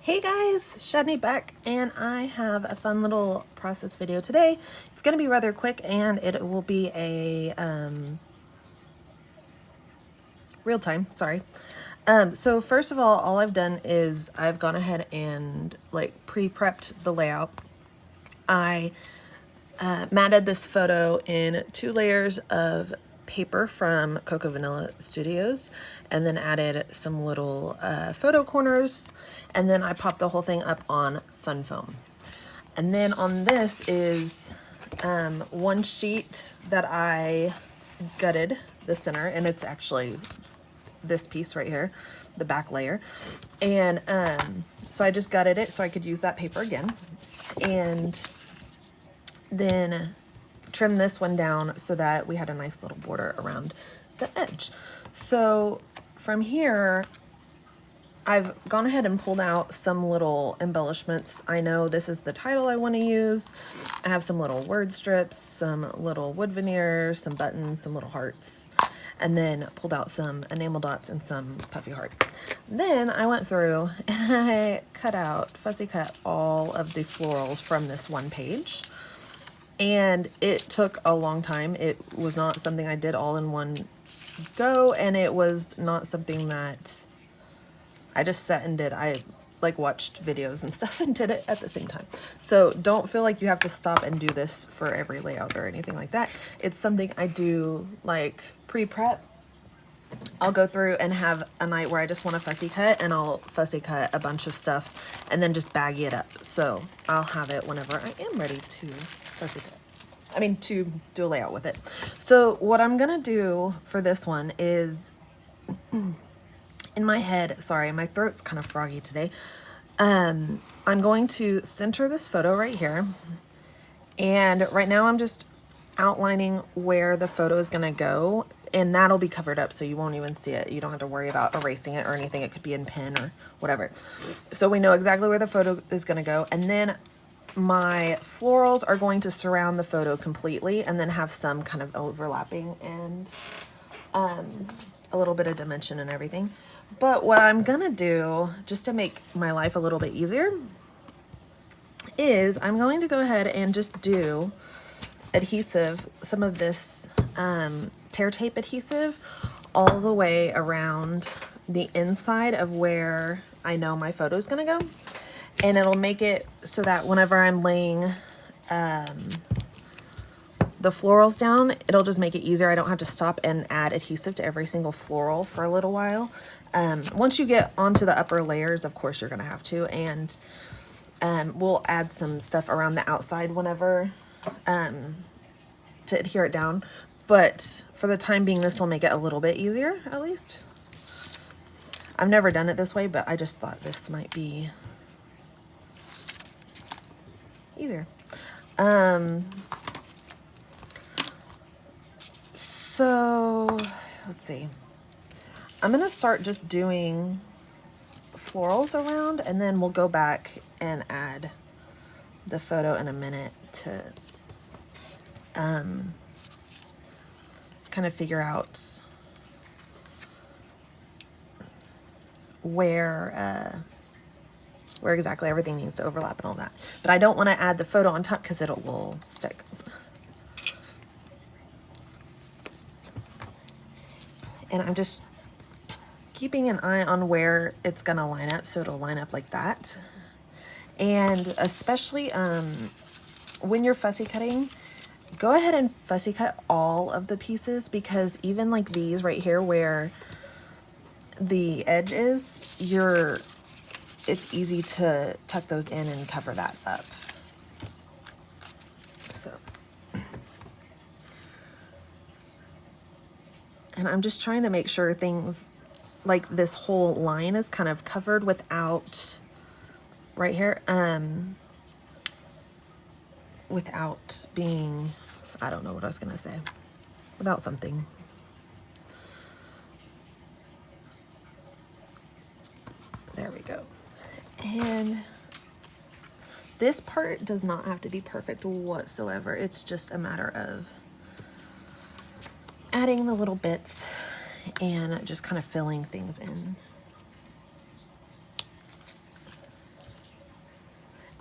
Hey guys, Shadney back, and I have a fun little process video today. It's going to be rather quick, and it will be a real time, sorry. So first of all I've done is I've gone ahead and pre-prepped the layout. I matted this photo in 2 layers of paper from Cocoa Vanilla Studios, and then added some little photo corners, and then I popped the whole thing up on fun foam. And then on this is one sheet that I gutted the center, and it's actually this piece right here, the back layer. And so I just gutted it so I could use that paper again, and then trim this one down so that we had a nice little border around the edge. So from here, I've gone ahead and pulled out some little embellishments. I know this is the title I want to use. I have some little word strips, some little wood veneer, some buttons, some little hearts, and then pulled out some enamel dots and some puffy hearts. Then I went through and I fussy cut all of the florals from this one page. And it took a long time. It was not something I did all in one go, and it was not something that I just sat and did. I watched videos and stuff and did it at the same time. So don't feel like you have to stop and do this for every layout or anything like that. It's something I do pre-prep. I'll go through and have a night where I just want to fussy cut, and I'll fussy cut a bunch of stuff and then just baggy it up. So I'll have it whenever I am ready to fussy cut. I mean, to do a layout with it. So what I'm gonna do for this one is, in my head, sorry, my throat's kind of froggy today. I'm going to center this photo right here. And right now I'm just outlining where the photo is gonna go, and that'll be covered up so you won't even see it. You don't have to worry about erasing it or anything. It could be in pen or whatever. So we know exactly where the photo is gonna go. And then my florals are going to surround the photo completely, and then have some kind of overlapping and a little bit of dimension and everything. But what I'm gonna do, just to make my life a little bit easier, is I'm going to go ahead and just do adhesive, some of this tear tape adhesive, all the way around the inside of where I know my photo is gonna go. And it'll make it so that whenever I'm laying the florals down, it'll just make it easier. I don't have to stop and add adhesive to every single floral for a little while. Once you get onto the upper layers, of course you're gonna have to, and we'll add some stuff around the outside whenever to adhere it down. But for the time being, this will make it a little bit easier, at least. I've never done it this way, but I just thought this might be easier. So let's see. I'm gonna start just doing florals around, and then we'll go back and add the photo in a minute to kind of figure out where exactly everything needs to overlap and all that. But I don't want to add the photo on top because it will stick. And I'm just keeping an eye on where it's gonna line up, so it'll line up like that. And especially when you're fussy cutting, go ahead and fussy cut all of the pieces, because even like these right here where the edge is, it's easy to tuck those in and cover that up. So, and I'm just trying to make sure things like this whole line is kind of covered without, right here, without being, I don't know what I was gonna say, without something. There we go. And this part does not have to be perfect whatsoever. It's just a matter of adding the little bits and just kind of filling things in.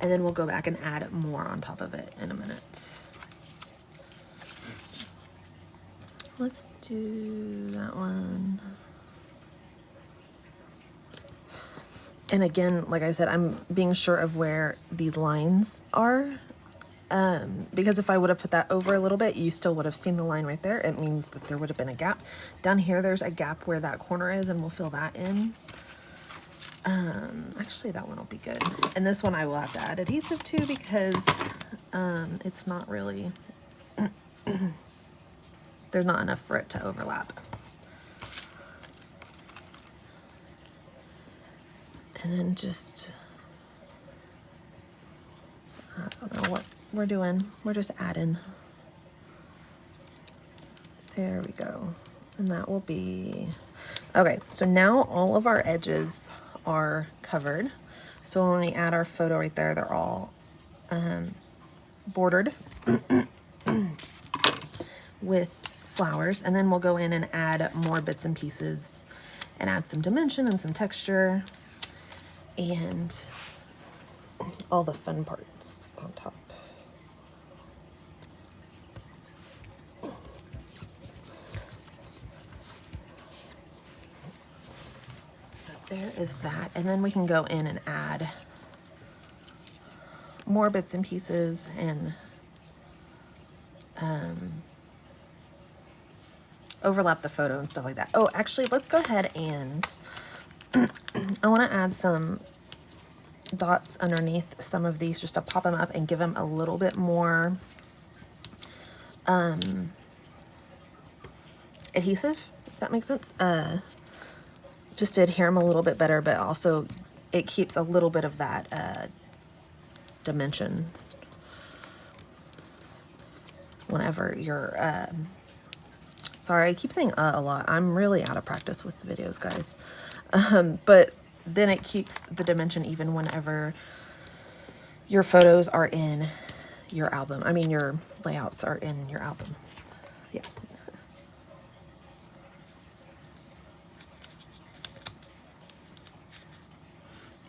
and then we'll go back and add more on top of it in a minute. Let's do that one. And again, like I said, I'm being sure of where these lines are, because if I would have put that over a little bit, you still would have seen the line right there. It means that there would have been a gap. Down here, there's a gap where that corner is, and we'll fill that in. Actually, that one will be good. And this one I will have to add adhesive to because it's not really, there's not enough for it to overlap. And then just, I don't know what we're doing. We're just adding. There we go. And that will be, okay, so now all of our edges are covered. So when we add our photo right there, they're all bordered with flowers. And then we'll go in and add more bits and pieces and add some dimension and some texture and all the fun parts on top. So there is that. And then we can go in and add more bits and pieces and overlap the photo and stuff like that. Oh, actually, let's go ahead and I want to add some dots underneath some of these just to pop them up and give them a little bit more adhesive, if that makes sense. Just to adhere them a little bit better, but also it keeps a little bit of that dimension whenever you're sorry, I keep saying a lot. I'm really out of practice with the videos, guys. But then it keeps the dimension even whenever your photos are in your album. I mean, your layouts are in your album. Yeah.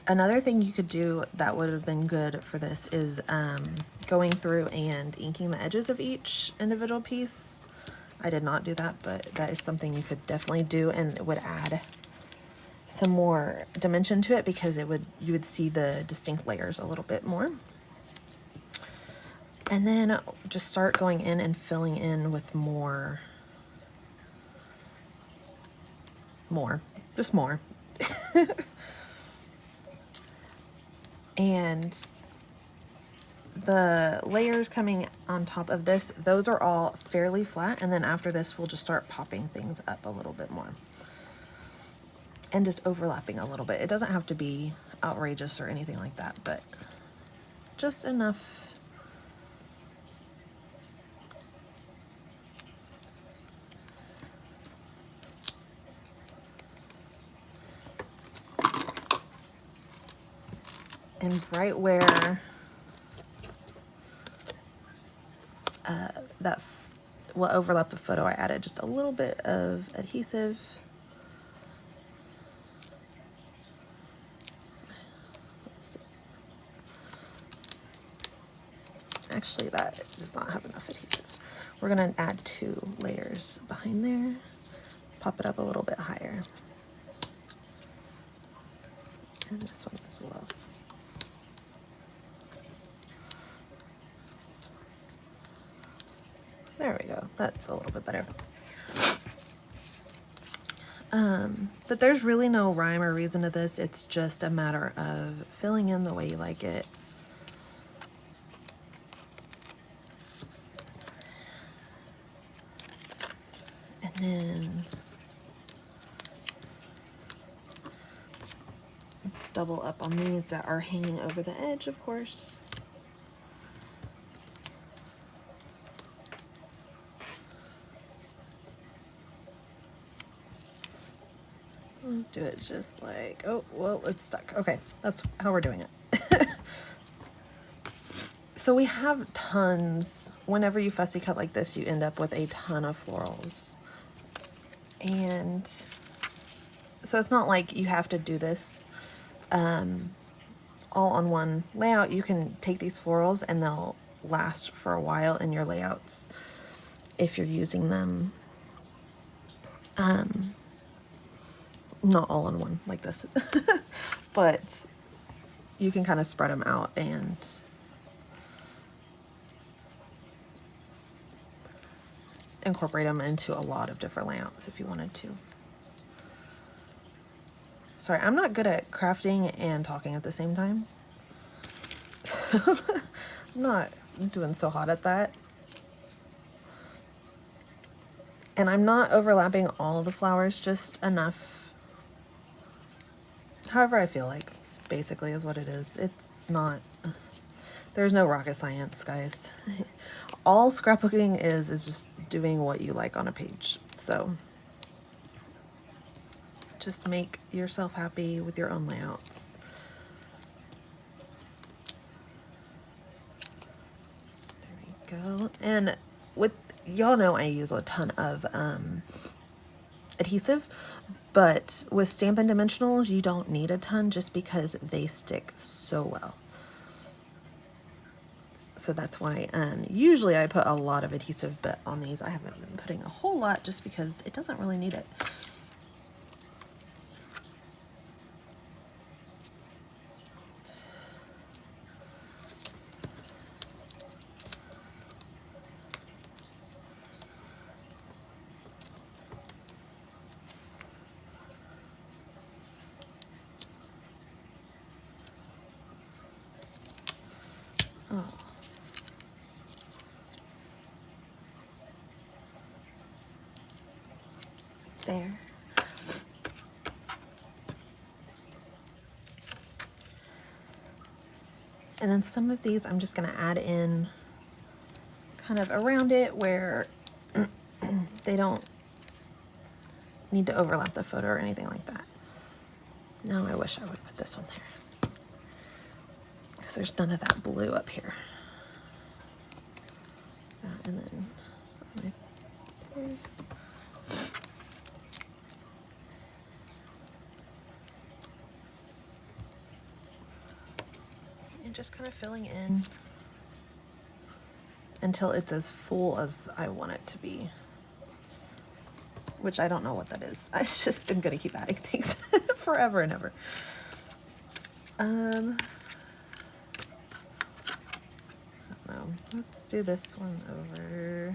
Another thing you could do that would have been good for this is going through and inking the edges of each individual piece. I did not do that, but that is something you could definitely do, and it would add some more dimension to it because you would see the distinct layers a little bit more. And then just start going in and filling in with more. Just more. And the layers coming on top of this, those are all fairly flat, and then after this we'll just start popping things up a little bit more and just overlapping a little bit. It doesn't have to be outrageous or anything like that, but just enough. And right where that will overlap the photo, I added just a little bit of adhesive. Actually, that does not have enough adhesive. We're going to add 2 layers behind there, pop it up a little bit higher. And this one as well. There we go. That's a little bit better. But there's really no rhyme or reason to this. It's just a matter of filling in the way you like it. And then double up on these that are hanging over the edge, of course. Do it just like, oh, well, it's stuck. Okay, that's how we're doing it. So we have tons. Whenever you fussy cut like this, you end up with a ton of florals. And so it's not like you have to do this all on one layout, you can take these florals and they'll last for a while in your layouts if you're using them not all in one like this. But you can kind of spread them out and incorporate them into a lot of different layouts if you wanted to. Sorry, I'm not good at crafting and talking at the same time. I'm not doing so hot at that. And I'm not overlapping all the flowers, just enough. However I feel like, basically, is what it is. It's not, there's no rocket science, guys. All scrapbooking is just doing what you like on a page. So just make yourself happy with your own layouts. There we go. And with, y'all know I use a ton of adhesive, but with Stampin' Dimensionals, you don't need a ton just because they stick so well. So that's why usually I put a lot of adhesive, but on these I haven't been putting a whole lot just because it doesn't really need it. Oh. There. And then some of these I'm just going to add in kind of around it where they don't need to overlap the photo or anything like that. No, I wish I would put this one there, because there's none of that blue up here. And then and just kind of filling in until it's as full as I want it to be, which I don't know what that is. I just am gonna keep adding things forever and ever. No, let's do this one over.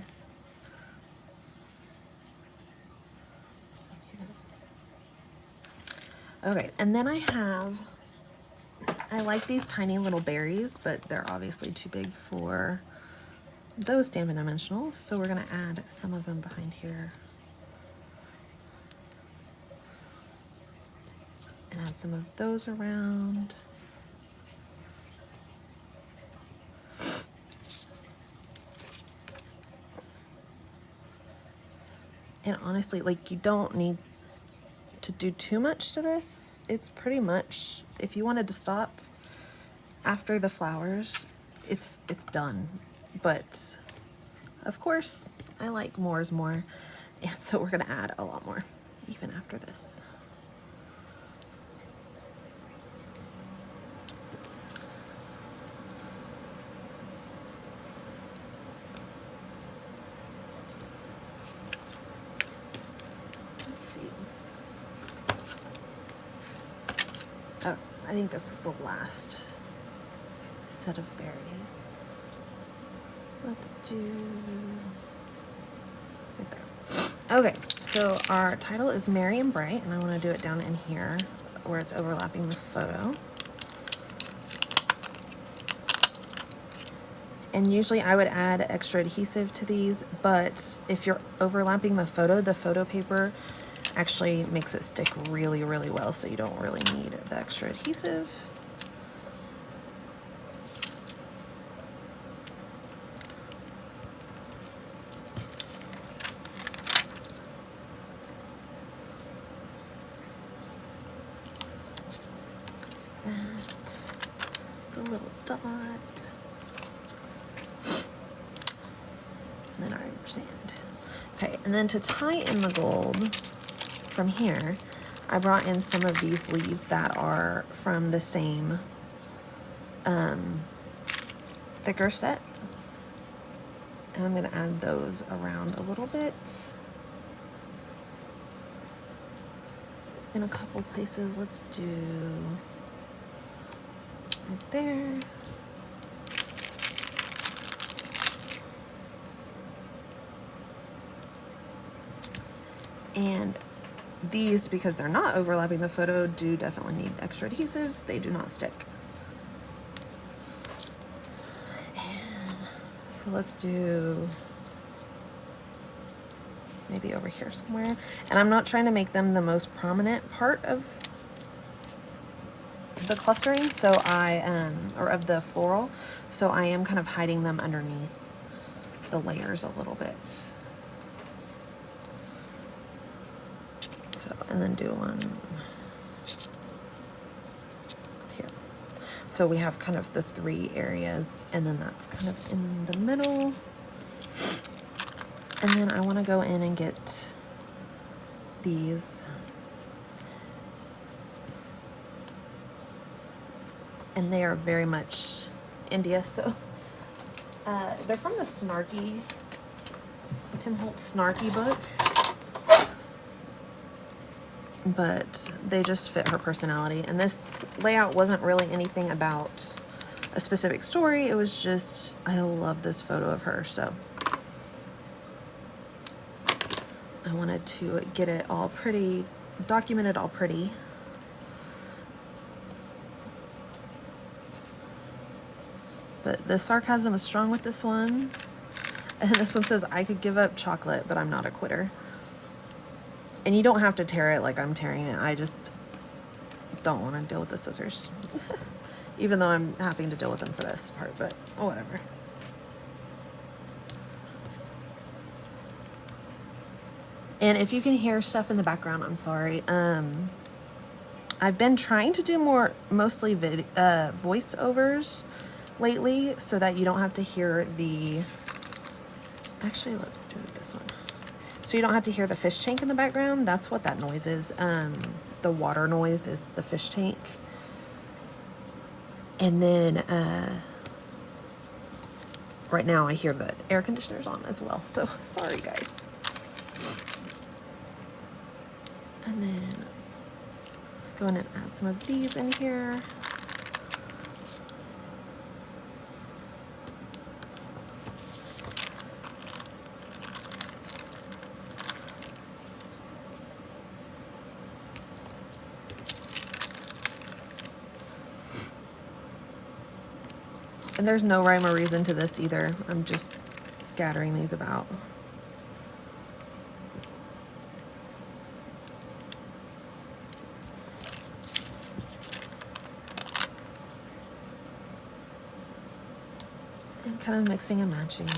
Okay, and then I like these tiny little berries, but they're obviously too big for those Stampin' Dimensionals, so we're gonna add some of them behind here. And add some of those around. And honestly, like, you don't need to do too much to this. It's pretty much, if you wanted to stop after the flowers, it's done. But of course, I like more is more, and so we're gonna add a lot more even after this. Oh, I think this is the last set of berries. Let's do right there. Okay, so our title is Merry and Bright, and I want to do it down in here where it's overlapping the photo. And usually I would add extra adhesive to these, but if you're overlapping the photo paper actually makes it stick really, really well, so you don't really need the extra adhesive. There's that, the little dot, and then our sand. Okay, and then to tie in the gold from here, I brought in some of these leaves that are from the same thicker set. And I'm going to add those around a little bit in a couple places. Let's do right there. And these, because they're not overlapping the photo, do definitely need extra adhesive. They do not stick. And so let's do maybe over here somewhere. And I'm not trying to make them the most prominent part of the clustering, so or of the floral. So I am kind of hiding them underneath the layers a little bit. So, and then do one up here. So we have kind of the 3 areas, and then that's kind of in the middle. And then I want to go in and get these. And they are very much India, so they're from the Tim Holtz Snarky book. But they just fit her personality. And this layout wasn't really anything about a specific story. It was just, I love this photo of her, so I wanted to get it all pretty, documented all pretty. But the sarcasm is strong with this one. And this one says, I could give up chocolate, but I'm not a quitter. And you don't have to tear it like I'm tearing it. I just don't want to deal with the scissors. Even though I'm having to deal with them for this part, but whatever. And if you can hear stuff in the background, I'm sorry. I've been trying to do mostly voiceovers lately so that you don't have to hear actually, let's do this one. So you don't have to hear the fish tank in the background. That's what that noise is. The water noise is the fish tank. And then right now I hear the air conditioner's on as well. So sorry, guys. And then go in and add some of these in here. And there's no rhyme or reason to this either. I'm just scattering these about. And kind of mixing and matching.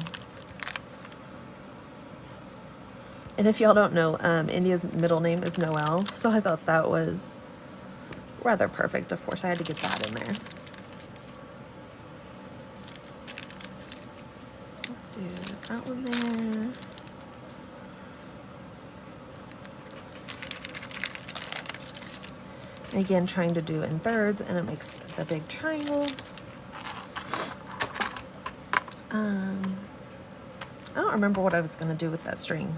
And if y'all don't know, India's middle name is Noel, so I thought that was rather perfect. Of course, I had to get that in there. Let's do that one there. Again, trying to do in thirds, and it makes the big triangle. I don't remember what I was going to do with that string.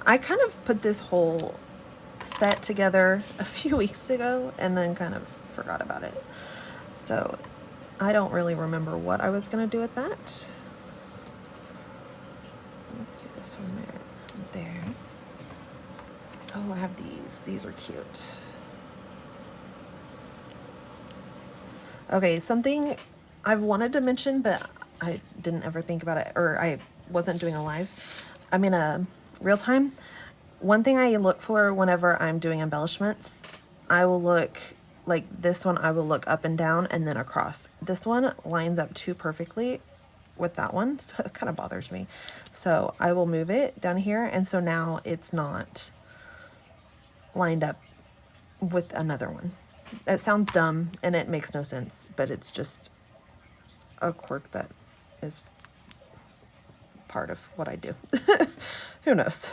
I kind of put this whole set together a few weeks ago and then kind of forgot about it. So I don't really remember what I was going to do with that. Let's do this one there. Oh, I have these. These are cute. Okay, something I've wanted to mention, but I didn't ever think about it, or I wasn't doing a live. I'm in a real time. One thing I look for whenever I'm doing embellishments, I will look like this one, I will look up and down and then across. This one lines up too perfectly with that one, so it kind of bothers me. So I will move it down here, and so now it's not lined up with another one. It sounds dumb and it makes no sense, but it's just a quirk that is part of what I do. Who knows?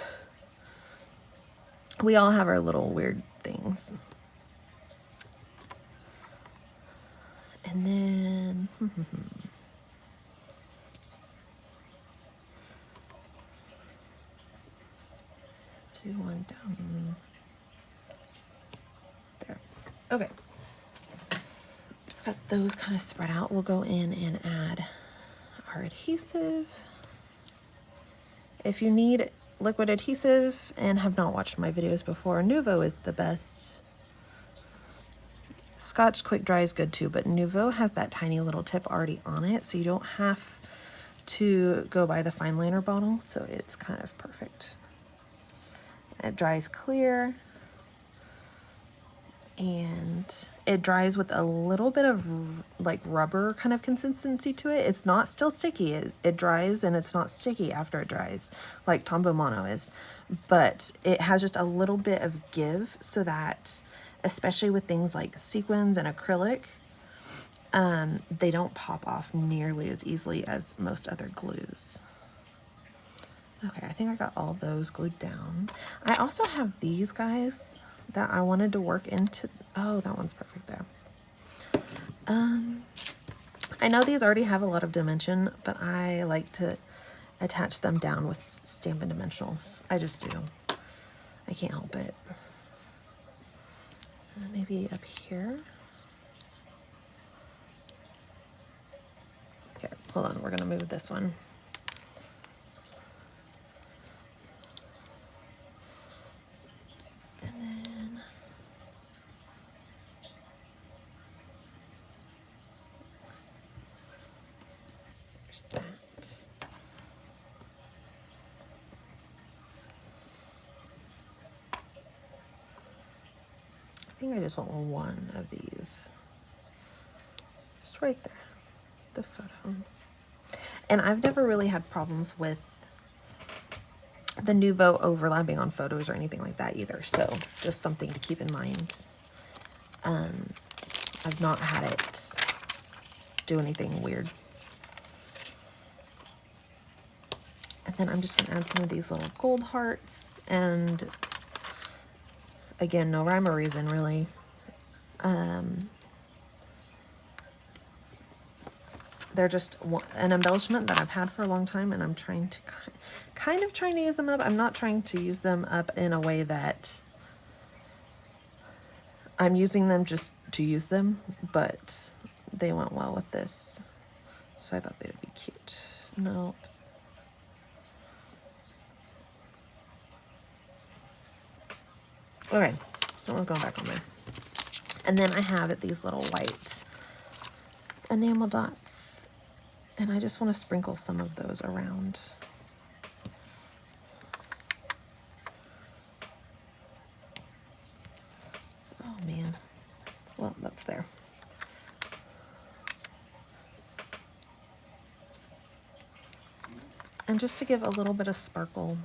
We all have our little weird things. And then Two, one down. There. Okay. Got those kind of spread out. We'll go in and add our adhesive. If you need liquid adhesive and have not watched my videos before, Nuvo is the best. Scotch Quick Dry is good too, but Nuvo has that tiny little tip already on it, so you don't have to go buy the fine liner bottle, so it's kind of perfect. It dries clear, and it dries with a little bit of like rubber kind of consistency to it. It's not still sticky. It dries and it's not sticky after it dries like Tombow Mono is, but it has just a little bit of give, so that especially with things like sequins and acrylic, they don't pop off nearly as easily as most other glues. Okay, I think I got all those glued down. I also have these guys that I wanted to work into. Oh, that one's perfect there. I know these already have a lot of dimension, but I like to attach them down with Stampin' Dimensionals. I just do. I can't help it. Maybe up here. Here, hold on, we're gonna move this one. And then there's that. I think I just want one of these. Just right there, the photo. And I've never really had problems with the Nuvo overlapping on photos or anything like that either, so just something to keep in mind. I've not had it do anything weird. And then I'm just gonna add some of these little gold hearts, and again, no rhyme or reason really. They're just an embellishment that I've had for a long time, and I'm trying to kind of trying to use them up. I'm not trying to use them up in a way that I'm using them just to use them, but they went well with this, so I thought they would be cute. No. Okay, that one's going back on there. And then I have these little white enamel dots, and I just want to sprinkle some of those around. Oh man, well, that's there. And just to give a little bit of sparkle.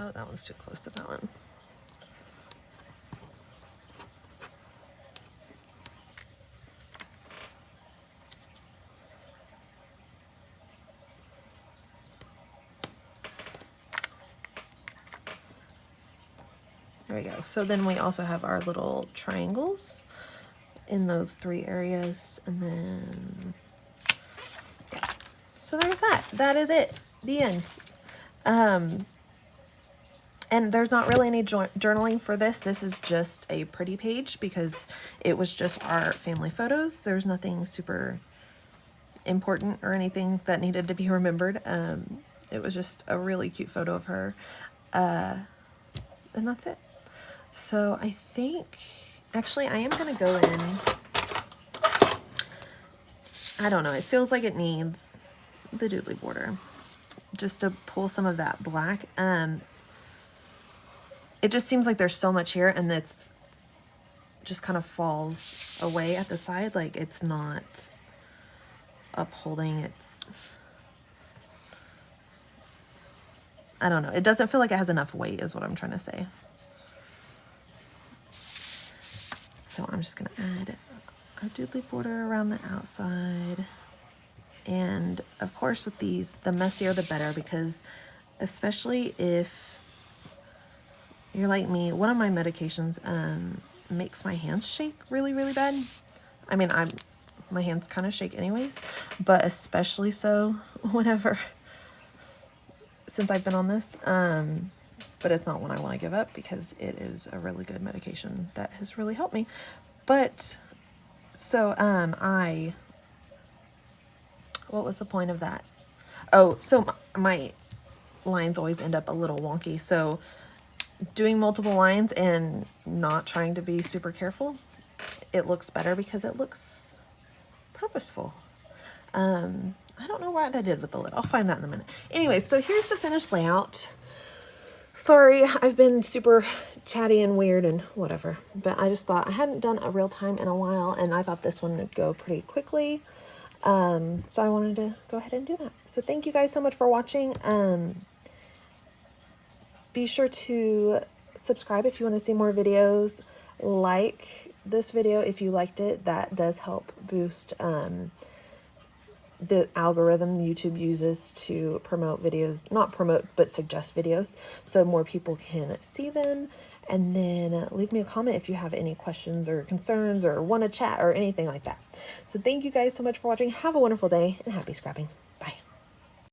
Oh, that one's too close to that one. There we go. So then we also have our little triangles in those three areas, and then yeah. So there's that. That is it. The end. And there's not really any journaling for this. This is just a pretty page because it was just our family photos. There's nothing super important or anything that needed to be remembered. It was just a really cute photo of her. And that's it. So I think, actually, I am going to go in. I don't know. It feels like it needs the doodly border just to pull some of that black. It just seems like there's so much here, and it's just kind of falls away at the side. Like it's not upholding. It's, I don't know. It doesn't feel like it has enough weight is what I'm trying to say. So I'm just going to add a doodly border around the outside. And of course with these, the messier the better, because especially if you're like me, one of my medications makes my hands shake really, really bad. I mean, my hands kind of shake anyways, but especially so whenever, since I've been on this, but it's not one I want to give up because it is a really good medication that has really helped me. But, so, what was the point of that? Oh, so my lines always end up a little wonky, so doing multiple lines and not trying to be super careful, it looks better because it looks purposeful. I don't know what I did with the lid. I'll find that in a minute. Anyway, so here's the finished layout. Sorry, I've been super chatty and weird and whatever, but I just thought I hadn't done a real time in a while, and I thought this one would go pretty quickly. So I wanted to go ahead and do that. So thank you guys so much for watching. Be sure to subscribe if you want to see more videos. Like this video if you liked it. That does help boost the algorithm YouTube uses to promote videos, not promote, but suggest videos so more people can see them. And then leave me a comment if you have any questions or concerns or want to chat or anything like that. So thank you guys so much for watching. Have a wonderful day and happy scrapping.